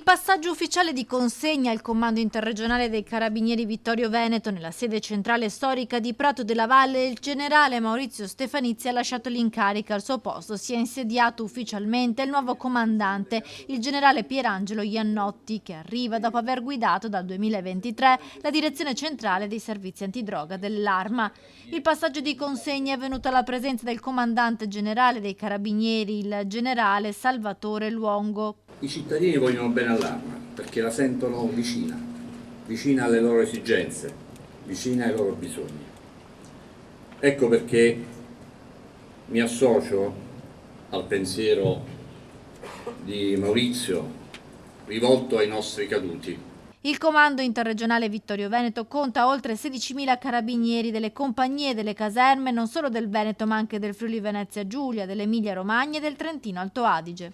passaggio ufficiale di consegna al Comando Interregionale dei Carabinieri Vittorio Veneto nella sede centrale storica di Prato della Valle. Il generale Maurizio Stefanizzi ha lasciato l'incarico. Al suo posto si è insediato ufficialmente il nuovo comandante, il generale Pierangelo Iannotti, che arriva dopo aver guidato dal 2023 la direzione centrale dei servizi antidroga dell'Arma. Il passaggio di consegna è avvenuto alla presenza del comandante generale dei Carabinieri, il generale Salvatore Luongo. I cittadini vogliono bene all'Arma perché la sentono vicina alle loro esigenze, vicina ai loro bisogni. Ecco perché mi associo al pensiero di Maurizio rivolto ai nostri caduti. Il Comando Interregionale Vittorio Veneto conta oltre 16.000 carabinieri delle compagnie e delle caserme non solo del Veneto ma anche del Friuli Venezia Giulia, dell'Emilia Romagna e del Trentino Alto Adige.